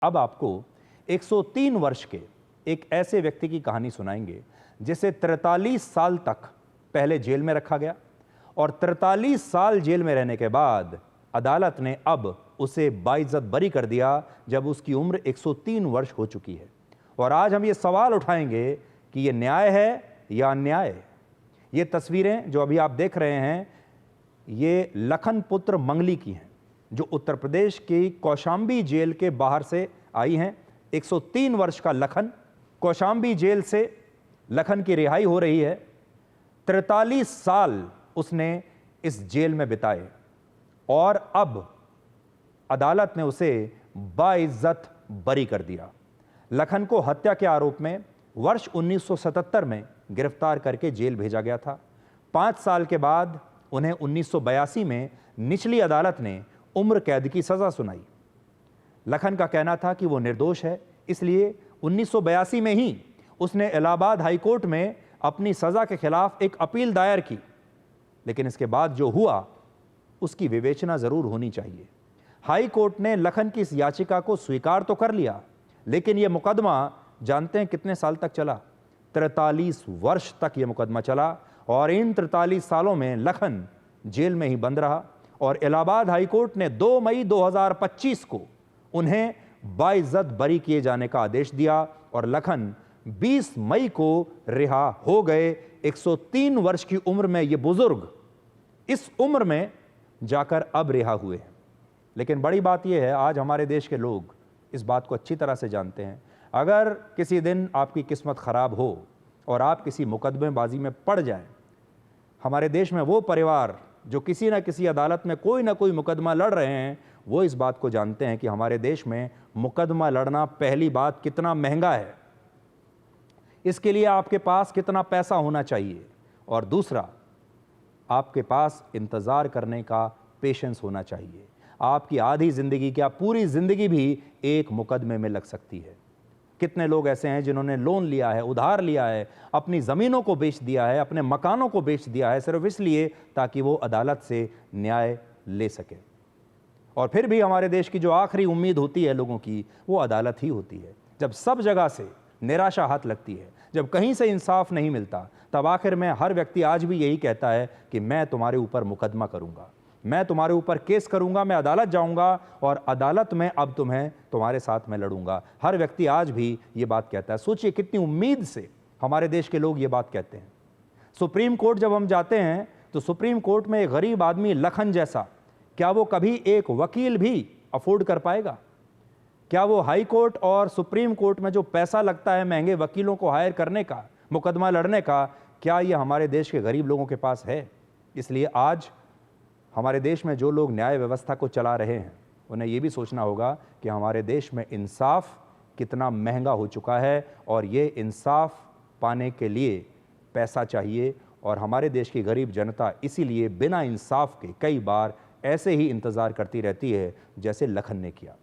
अब आपको 103 वर्ष के एक ऐसे व्यक्ति की कहानी सुनाएंगे जिसे 43 साल तक पहले जेल में रखा गया और 43 साल जेल में रहने के बाद अदालत ने अब उसे बाइज्जत बरी कर दिया जब उसकी उम्र 103 वर्ष हो चुकी है। और आज हम ये सवाल उठाएंगे कि ये न्याय है या अन्याय। ये तस्वीरें जो अभी आप देख रहे हैं ये लखन पुत्र मंगली की हैं, जो उत्तर प्रदेश की कौशांबी जेल के बाहर से आई हैं। 103 वर्ष का लखन, कौशांबी जेल से लखन की रिहाई हो रही है। 43 साल उसने इस जेल में बिताए और अब अदालत ने उसे बाइज्जत बरी कर दिया। लखन को हत्या के आरोप में वर्ष 1977 में गिरफ्तार करके जेल भेजा गया था। 5 साल के बाद उन्हें 1982 में निचली अदालत ने उम्र कैद की सजा सुनाई। लखन का कहना था कि वो निर्दोष है, इसलिए 1982 में ही उसने इलाहाबाद हाई कोर्ट में अपनी सजा के खिलाफ एक अपील दायर की। लेकिन इसके बाद जो हुआ उसकी विवेचना जरूर होनी चाहिए। हाई कोर्ट ने लखन की इस याचिका को स्वीकार तो कर लिया, लेकिन यह मुकदमा जानते हैं कितने साल तक चला? 43 वर्ष तक यह मुकदमा चला और इन 43 सालों में लखन जेल में ही बंद रहा। और इलाहाबाद हाई कोर्ट ने 2 मई 2025 को उन्हें बाइज्जत बरी किए जाने का आदेश दिया और लखन 20 मई को रिहा हो गए। 103 वर्ष की उम्र में ये बुजुर्ग इस उम्र में जाकर अब रिहा हुए हैं। लेकिन बड़ी बात यह है, आज हमारे देश के लोग इस बात को अच्छी तरह से जानते हैं। अगर किसी दिन आपकी किस्मत खराब हो और आप किसी मुकदमेबाजी में पड़ जाएं, हमारे देश में वो परिवार जो किसी न किसी अदालत में कोई ना कोई मुकदमा लड़ रहे हैं, वो इस बात को जानते हैं कि हमारे देश में मुकदमा लड़ना पहली बात कितना महंगा है, इसके लिए आपके पास कितना पैसा होना चाहिए, और दूसरा आपके पास इंतज़ार करने का पेशेंस होना चाहिए। आपकी आधी ज़िंदगी क्या पूरी ज़िंदगी भी एक मुकदमे में लग सकती है। कितने लोग ऐसे हैं जिन्होंने लोन लिया है, उधार लिया है, अपनी ज़मीनों को बेच दिया है, अपने मकानों को बेच दिया है, सिर्फ इसलिए ताकि वो अदालत से न्याय ले सके। और फिर भी हमारे देश की जो आखिरी उम्मीद होती है लोगों की, वो अदालत ही होती है। जब सब जगह से निराशा हाथ लगती है, जब कहीं से इंसाफ नहीं मिलता, तब आखिर में हर व्यक्ति आज भी यही कहता है कि मैं तुम्हारे ऊपर मुकदमा करूंगा, मैं तुम्हारे ऊपर केस करूंगा, मैं अदालत जाऊंगा और अदालत में अब तुम्हारे साथ मैं लड़ूंगा। हर व्यक्ति आज भी ये बात कहता है। सोचिए कितनी उम्मीद से हमारे देश के लोग ये बात कहते हैं। सुप्रीम कोर्ट जब हम जाते हैं तो सुप्रीम कोर्ट में एक गरीब आदमी लखन जैसा, क्या वो कभी एक वकील भी अफोर्ड कर पाएगा? क्या वो हाई कोर्ट और सुप्रीम कोर्ट में जो पैसा लगता है महंगे वकीलों को हायर करने का, मुकदमा लड़ने का, क्या ये हमारे देश के गरीब लोगों के पास है? इसलिए आज हमारे देश में जो लोग न्याय व्यवस्था को चला रहे हैं, उन्हें ये भी सोचना होगा कि हमारे देश में इंसाफ कितना महंगा हो चुका है और ये इंसाफ पाने के लिए पैसा चाहिए। और हमारे देश की गरीब जनता इसीलिए बिना इंसाफ के कई बार ऐसे ही इंतज़ार करती रहती है जैसे लखन ने किया।